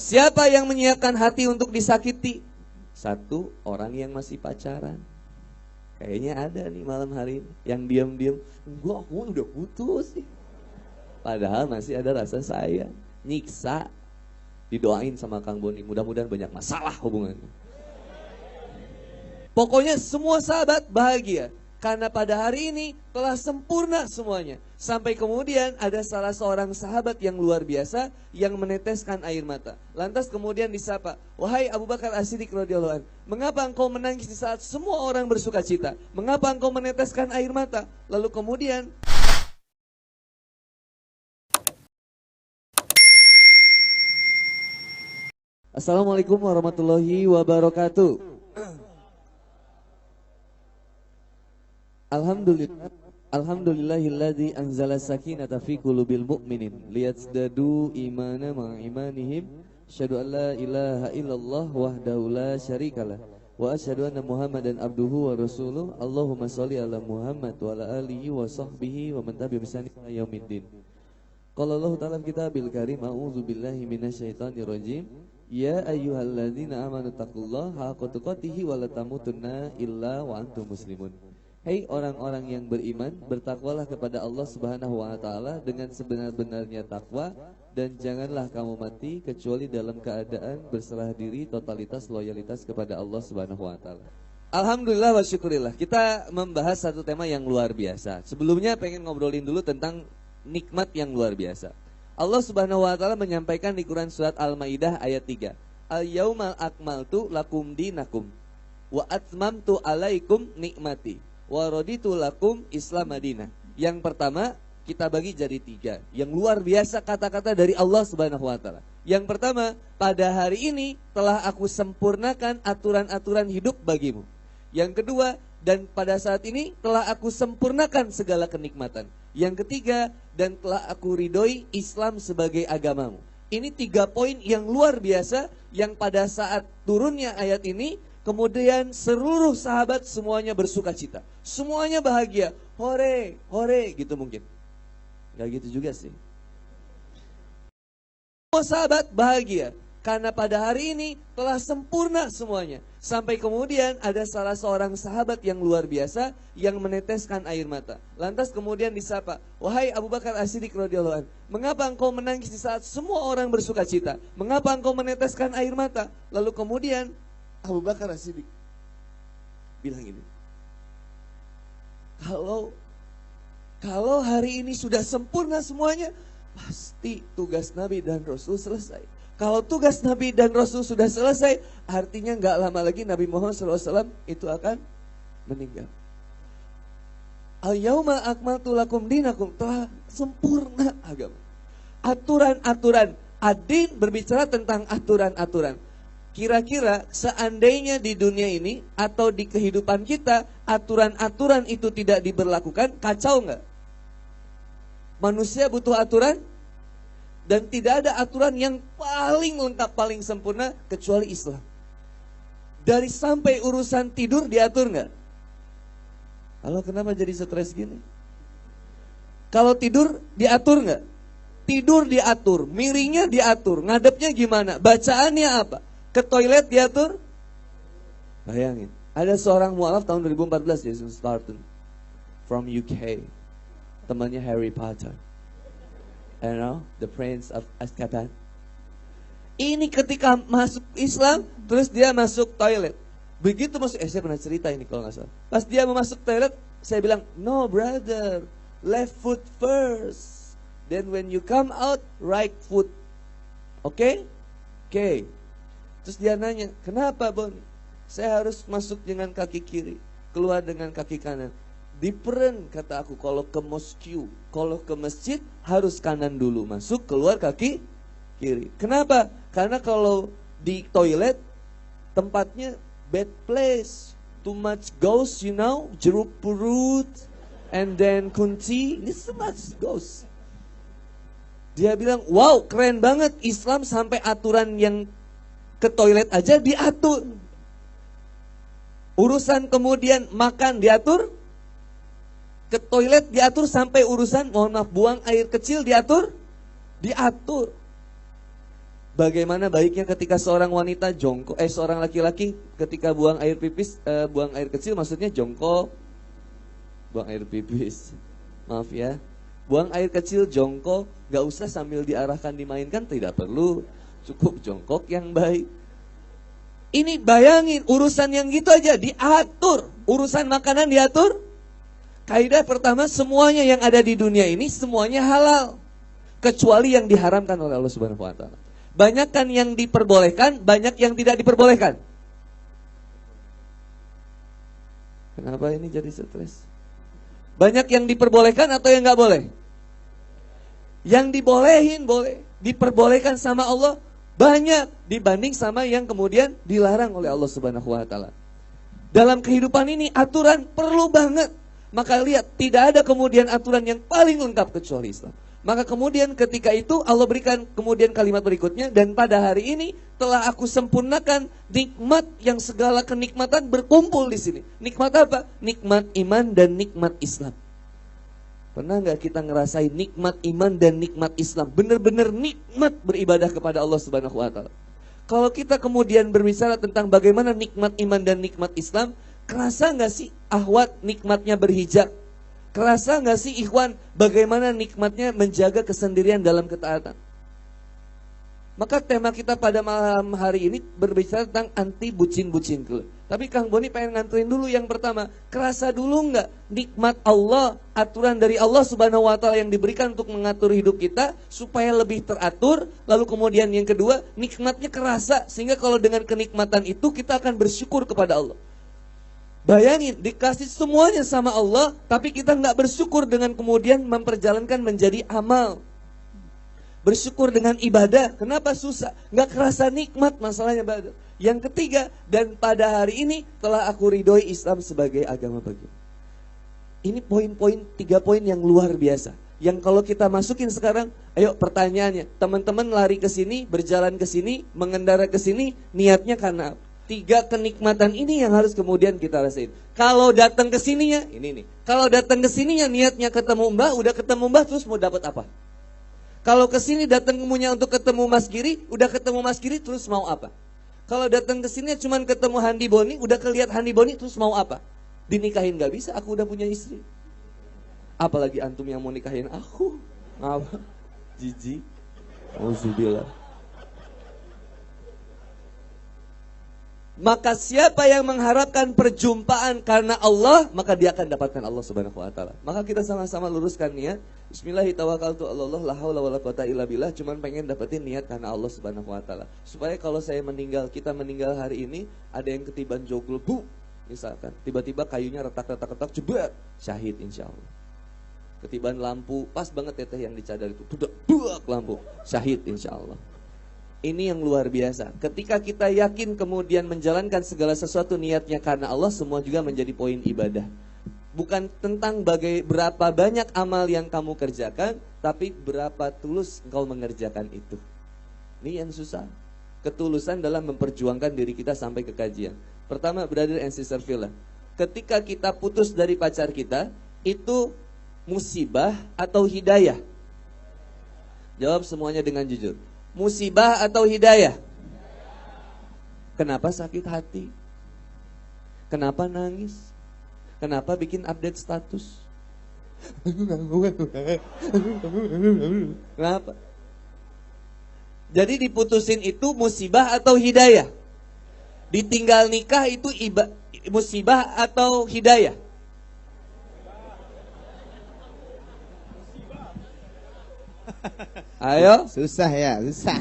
Siapa yang menyiapkan hati untuk disakiti? Satu, orang yang masih pacaran. Kayaknya ada nih malam hari ini yang diam-diam, enggak, aku udah putus sih. Padahal masih ada rasa sayang. Nyiksa. Didoain sama Kang Boni, mudah-mudahan banyak masalah hubungannya. Pokoknya semua sahabat bahagia karena pada hari ini telah sempurna semuanya. Sampai kemudian ada salah seorang sahabat yang luar biasa yang meneteskan air mata. Lantas kemudian disapa, "Wahai Abu Bakar As-Siddiq radhiyallahu anhu, mengapa engkau menangis di saat semua orang bersuka cita? Mengapa engkau meneteskan air mata?" Lalu kemudian Assalamualaikum warahmatullahi wabarakatuh. Alhamdulillahilladzi anzala sakinata fi qulubil mu'minin liyazdadu imana ma'a imanihim. Asyhadu an la ilaha illallah wahdahu la syarikalah wa asyhadu anna Muhammadan abduhu wa rasuluh. Allahumma shalli ala Muhammad wa ala alihi wa sahbihi wa man tabi'ahum bi ihsan ila yaumiddin. Qala Allah ta'ala fil kitabil karim, a'udzu billahi minasyaitonir rajim. Ya ayyuhalladzina amanu taqullaha haqqa tuqatih wa la tamutunna illa wa antum muslimun. Hei orang-orang yang beriman, bertakwalah kepada Allah Subhanahu wa taala dengan sebenar-benarnya takwa, dan janganlah kamu mati kecuali dalam keadaan berserah diri totalitas loyalitas kepada Allah Subhanahu wa taala. Alhamdulillah wa syukurillah. Kita membahas satu tema yang luar biasa. Sebelumnya pengen ngobrolin dulu tentang nikmat yang luar biasa. Allah Subhanahu wa taala menyampaikan di Quran surat Al-Maidah ayat 3. Al-yaumal akmaltu lakum dinakum wa atmamtu alaikum nikmati wa raditu lakum Islam Madinah. Yang pertama kita bagi jadi 3. Yang luar biasa kata-kata dari Allah Subhanahu wa taala. Yang pertama, pada hari ini telah aku sempurnakan aturan-aturan hidup bagimu. Yang kedua, dan pada saat ini telah aku sempurnakan segala kenikmatan. Yang ketiga, dan telah aku ridhoi Islam sebagai agamamu. Ini 3 poin yang luar biasa yang pada saat turunnya ayat ini, kemudian seluruh sahabat semuanya bersuka cita. Semuanya bahagia. Hore, hore gitu mungkin. Gak gitu juga sih. Semua sahabat bahagia karena pada hari ini telah sempurna semuanya. Sampai kemudian ada salah seorang sahabat yang luar biasa yang meneteskan air mata. Lantas kemudian disapa, "Wahai Abu Bakar As-Siddiq radhiyallahu anhu, mengapa engkau menangis di saat semua orang bersuka cita? Mengapa engkau meneteskan air mata?" Lalu kemudian Abu Bakar As-Siddiq bilang ini, Kalau hari ini sudah sempurna semuanya, pasti tugas Nabi dan Rasul selesai. Kalau tugas Nabi dan Rasul sudah selesai, artinya gak lama lagi Nabi Muhammad SAW itu akan meninggal. Al-yauma akmaltu lakum dinakum, telah sempurna agama. Aturan-aturan, ad-din berbicara tentang aturan-aturan. Kira-kira seandainya di dunia ini atau di kehidupan kita aturan-aturan itu tidak diberlakukan, kacau gak? Manusia butuh aturan. Dan tidak ada aturan yang paling lengkap, paling sempurna kecuali Islam. Dari sampai urusan tidur diatur nggak? Halo, kenapa jadi stres gini? Kalau tidur diatur nggak? Tidur diatur, miringnya diatur, ngadepnya gimana, bacaannya apa? Ke toilet diatur? Bayangin, ada seorang mualaf tahun 2014, Jason Starton, from UK, temannya Harry Potter. You know, the Prince of Azkaban. Ini ketika masuk Islam, terus dia masuk toilet. Begitu masuk, saya pernah cerita ini kalau nggak salah. Pas dia mau masuk toilet, saya bilang, "No brother, left foot first. Then when you come out, right foot." Oke? Oke. Terus dia nanya, "Kenapa, Bon? Saya harus masuk dengan kaki kiri, keluar dengan kaki kanan." Different, kata aku, kalau ke mosque, kalau ke masjid harus kanan dulu masuk, keluar kaki kiri. Kenapa? Karena kalau di toilet tempatnya bad place, too much ghost, you know, jeruk purut, and then kunci, ini so much ghost. Dia bilang, wow, keren banget Islam sampai aturan yang ke toilet aja diatur. Urusan kemudian makan diatur, ke toilet diatur, sampai urusan mohon maaf buang air kecil diatur. Bagaimana baiknya ketika seorang wanita jongkok, seorang laki-laki ketika buang air pipis, buang air kecil maksudnya jongkok, buang air pipis, maaf ya, buang air kecil jongkok, gak usah sambil diarahkan dimainkan, tidak perlu, cukup jongkok yang baik. Ini bayangin urusan yang gitu aja diatur, urusan makanan diatur. Kaidah pertama, semuanya yang ada di dunia ini semuanya halal, kecuali yang diharamkan oleh Allah Subhanahu Wa Taala. Banyak kan yang diperbolehkan, banyak yang tidak diperbolehkan. Kenapa ini jadi stres? Banyak yang diperbolehkan atau yang nggak boleh? Yang dibolehin boleh, diperbolehkan sama Allah banyak dibanding sama yang kemudian dilarang oleh Allah Subhanahu Wa Taala. Dalam kehidupan ini aturan perlu banget. Maka lihat, tidak ada kemudian aturan yang paling lengkap kecuali Islam. Maka kemudian ketika itu Allah berikan kemudian kalimat berikutnya, dan pada hari ini telah aku sempurnakan nikmat yang segala kenikmatan berkumpul di sini. Nikmat apa? Nikmat iman dan nikmat Islam. Pernah nggak kita ngerasain nikmat iman dan nikmat Islam? Benar-benar nikmat beribadah kepada Allah Subhanahu Wa Taala. Kalau kita kemudian berbicara tentang bagaimana nikmat iman dan nikmat Islam, kerasa nggak sih ahwat nikmatnya berhijab? Kerasa nggak sih ikhwan bagaimana nikmatnya menjaga kesendirian dalam ketaatan? Maka tema kita pada malam hari ini berbicara tentang anti bucin-bucin. Tapi Kang Boni pengen nganterin dulu yang pertama. Kerasa dulu nggak nikmat Allah, aturan dari Allah Subhanahu Wa Taala yang diberikan untuk mengatur hidup kita supaya lebih teratur. Lalu kemudian yang kedua, nikmatnya kerasa sehingga kalau dengan kenikmatan itu kita akan bersyukur kepada Allah. Bayangin, dikasih semuanya sama Allah, tapi kita nggak bersyukur dengan kemudian memperjalankan menjadi amal. Bersyukur dengan ibadah, kenapa susah? Nggak kerasa nikmat masalahnya. Yang ketiga, dan pada hari ini telah aku ridhoi Islam sebagai agama bagi. Ini poin-poin, 3 poin yang luar biasa. Yang kalau kita masukin sekarang, ayo pertanyaannya, teman-teman lari ke sini, berjalan ke sini, mengendara ke sini, niatnya karena apa? 3 kenikmatan ini yang harus kemudian kita rasain. Kalau datang ke sininya, ini nih. Kalau datang ke sininya niatnya ketemu Mbah, udah ketemu Mbah terus mau dapat apa? Kalau ke sini datang kemunya untuk ketemu Mas Giri, udah ketemu Mas Giri terus mau apa? Kalau datang ke sini cuman ketemu Handi Boni, udah kelihat Handi Boni terus mau apa? Dinikahin gak bisa, aku udah punya istri. Apalagi antum yang mau nikahin aku. Apa? Jijik. Auzubillah. Maka siapa yang mengharapkan perjumpaan karena Allah, maka dia akan dapatkan Allah Subhanahu Wa Taala. Maka kita sama-sama luruskan niat. Bismillahirrahmanirrahim. La haula wala quwata illa billah. Cuman pengen dapetin niat karena Allah Subhanahu Wa Taala. Supaya kalau saya meninggal, kita meninggal hari ini, ada yang ketiban joglo, bu, misalkan, tiba-tiba kayunya retak-retak jebret, syahid insyaallah. Ketiban lampu, pas banget teteh yang dicadar itu, buak lampu, syahid insyaallah. Ini yang luar biasa. Ketika kita yakin kemudian menjalankan segala sesuatu niatnya karena Allah, semua juga menjadi poin ibadah. Bukan tentang berapa banyak amal yang kamu kerjakan, tapi berapa tulus engkau mengerjakan itu. Ini yang susah. Ketulusan dalam memperjuangkan diri kita sampai ke kajian. Pertama, brother and sister Villa, ketika kita putus dari pacar kita, itu musibah atau hidayah? Jawab semuanya dengan jujur. Musibah atau hidayah? Kenapa sakit hati? Kenapa nangis? Kenapa bikin update status? Kenapa? Jadi diputusin itu musibah atau hidayah? Ditinggal nikah itu musibah atau hidayah? Ayo. Susah ya, susah.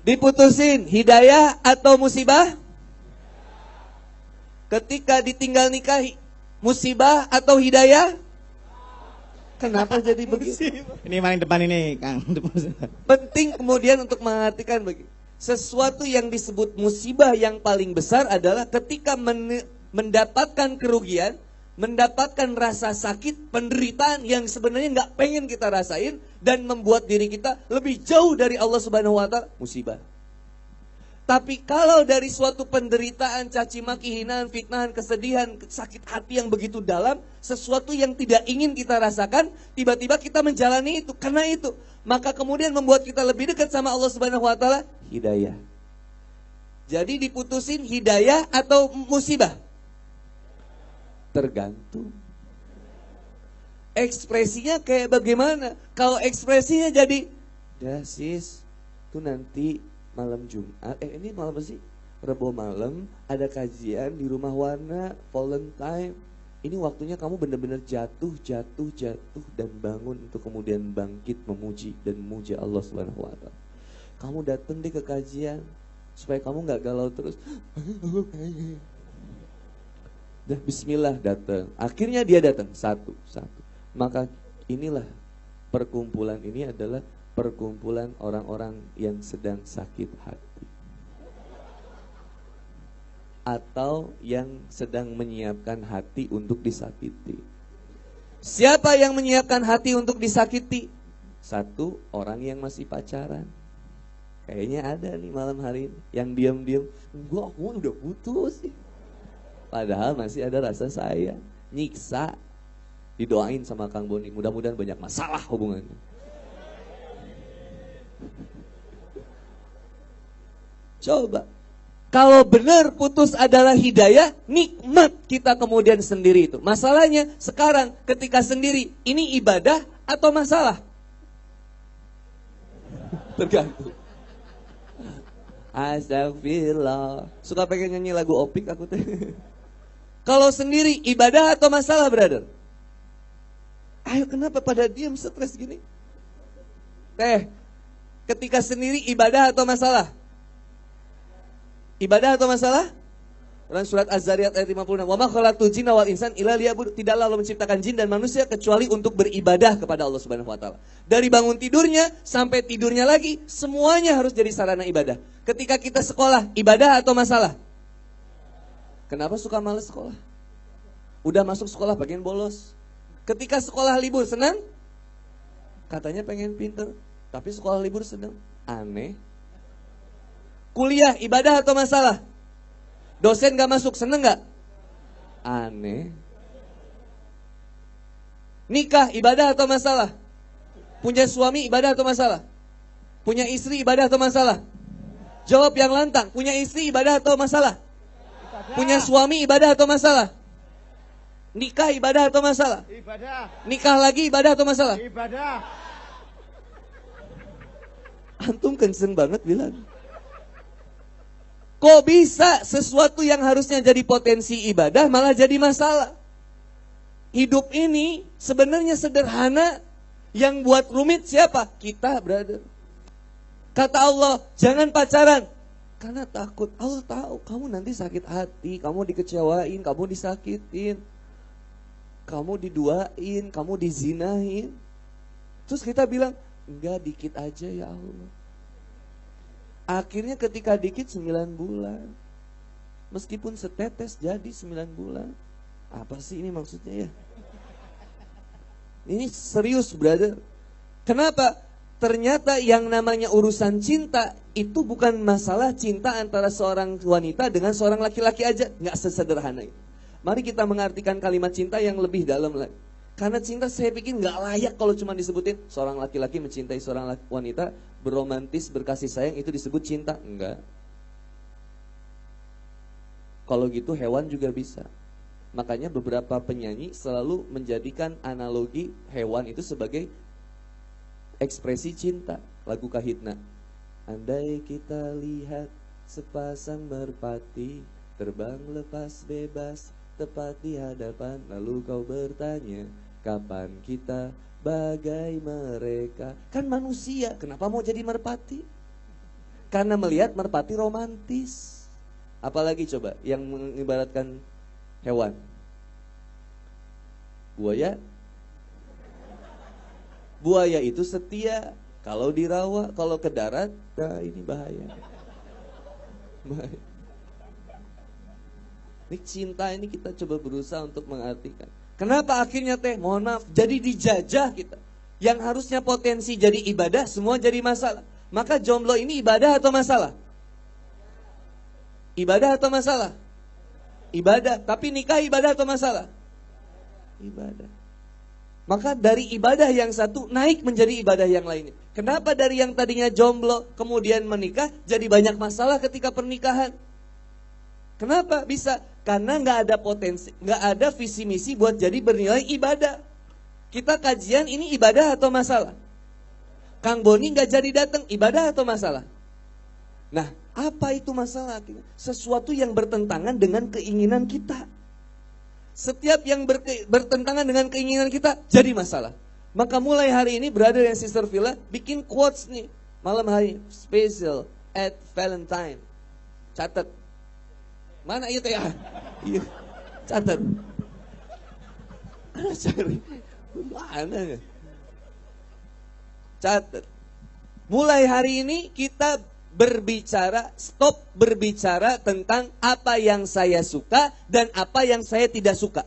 Diputusin hidayah atau musibah? Ketika ditinggal nikah musibah atau hidayah? Kenapa jadi begitu? Ini paling depan ini, Kang. Penting kemudian untuk mengartikan begini. Sesuatu yang disebut musibah yang paling besar adalah ketika mendapatkan kerugian, mendapatkan rasa sakit, penderitaan yang sebenarnya nggak pengen kita rasain dan membuat diri kita lebih jauh dari Allah Subhanahu Wa Taala, musibah. Tapi kalau dari suatu penderitaan, caci maki, hinaan, fitnahan, kesedihan, sakit hati yang begitu dalam, sesuatu yang tidak ingin kita rasakan, tiba-tiba kita menjalani itu. Karena itu, maka kemudian membuat kita lebih dekat sama Allah Subhanahu wa taala, hidayah. Jadi diputusin hidayah atau musibah? Tergantung. Ekspresinya kayak bagaimana? Kalau ekspresinya jadi, "Dah sis, tuh nanti malam Jumat, ini malam apa sih? Rebo malam ada kajian di Rumah Warna, Valentine. Ini waktunya kamu benar-benar jatuh dan bangun untuk kemudian bangkit memuji dan memuji Allah Subhanahu wa taala. Kamu datang deh ke kajian supaya kamu nggak galau terus. Dah bismillah datang. Akhirnya dia datang satu. Maka inilah perkumpulan ini adalah perkumpulan orang-orang yang sedang sakit hati. Atau yang sedang menyiapkan hati untuk disakiti. Siapa yang menyiapkan hati untuk disakiti? Satu, orang yang masih pacaran. Kayaknya ada nih malam hari ini yang diam-diam, "Enggak, aku udah putus sih." Padahal masih ada rasa sayang, nyiksa. Didoain sama Kang Boni, mudah-mudahan banyak masalah hubungannya. Coba, kalau benar putus adalah hidayah, nikmat kita kemudian sendiri itu. Masalahnya sekarang ketika sendiri, ini ibadah atau masalah? Tergantung. Astagfirullah. Suka pengen nyanyi lagu Opik aku teh. Kalau sendiri, ibadah atau masalah, brother? Ayo, kenapa pada diam stres gini? Teh, ketika sendiri ibadah atau masalah? Ibadah atau masalah? Quran surat Az-Zariyat ayat 56. Wa ma khalaqtul jinna wal insan illa liya'budun. Tidaklah Allah menciptakan jin dan manusia kecuali untuk beribadah kepada Allah Subhanahu wa taala. Dari bangun tidurnya sampai tidurnya lagi, semuanya harus jadi sarana ibadah. Ketika kita sekolah, ibadah atau masalah? Kenapa suka malas sekolah? Udah masuk sekolah pengen bolos. Ketika sekolah libur senang? Katanya pengen pinter, tapi sekolah libur senang. Aneh. Kuliah, ibadah atau masalah? Dosen gak masuk, seneng gak? Aneh. Nikah, ibadah atau masalah? Punya suami, ibadah atau masalah? Punya istri, ibadah atau masalah? Jawab yang lantang, punya istri, ibadah atau masalah? Punya suami, ibadah atau masalah? Nikah, ibadah atau masalah? Ibadah. Nikah lagi, ibadah atau masalah? Ibadah. Antum concern banget bilang. Kok bisa sesuatu yang harusnya jadi potensi ibadah malah jadi masalah? Hidup ini sebenarnya sederhana, yang buat rumit siapa? Kita, brother. Kata Allah, jangan pacaran. Karena takut. Allah tahu kamu nanti sakit hati, kamu dikecewain, kamu disakitin, kamu diduain, kamu dizinahin. Terus kita bilang, enggak, dikit aja ya Allah. Akhirnya ketika dikit 9 bulan. Meskipun setetes jadi 9 bulan. Apa sih ini maksudnya ya? Ini serius, brother. Kenapa? Ternyata yang namanya urusan cinta itu bukan masalah cinta antara seorang wanita dengan seorang laki-laki aja. Nggak sesederhana itu. Mari kita mengartikan kalimat cinta yang lebih dalam lagi. Karena cinta saya pikir nggak layak kalau cuma disebutin seorang laki-laki mencintai seorang wanita, beromantis, berkasih sayang, itu disebut cinta. Enggak. Kalau gitu hewan juga bisa. Makanya beberapa penyanyi selalu menjadikan analogi hewan itu sebagai ekspresi cinta. Lagu Kahitna. Andai kita lihat sepasang merpati terbang lepas bebas tepat di hadapan, lalu kau bertanya, kapan kita bagai mereka? Kan manusia, kenapa mau jadi merpati? Karena melihat merpati romantis. Apalagi coba yang mengibaratkan hewan? Buaya. Buaya itu setia. Kalau di rawa, kalau ke darat, nah ini bahaya. Bahaya. Ini cinta ini kita coba berusaha untuk mengartikan. Kenapa akhirnya teh? Mohon maaf, jadi dijajah kita. Yang harusnya potensi jadi ibadah, semua jadi masalah. Maka jomblo ini ibadah atau masalah? Ibadah atau masalah? Ibadah. Tapi nikah ibadah atau masalah? Ibadah. Maka dari ibadah yang satu naik menjadi ibadah yang lainnya. Kenapa dari yang tadinya jomblo kemudian menikah jadi banyak masalah ketika pernikahan? Kenapa bisa? Karena nggak ada potensi, nggak ada visi misi buat jadi bernilai ibadah. Kita kajian ini ibadah atau masalah? Kang Boni nggak jadi datang, ibadah atau masalah? Nah, apa itu masalah? Sesuatu yang bertentangan dengan keinginan kita. Setiap yang bertentangan dengan keinginan kita jadi masalah. Maka mulai hari ini brother dan sister Villa bikin quotes nih. Malam hari special at Valentine. Catat. Mana itu ya? Iya. Catat. Ana cari. Mana ya? Catat. Mulai hari ini kita stop berbicara tentang apa yang saya suka dan apa yang saya tidak suka.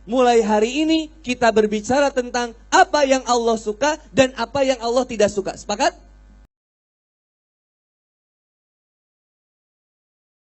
Mulai hari ini kita berbicara tentang apa yang Allah suka dan apa yang Allah tidak suka. Sepakat?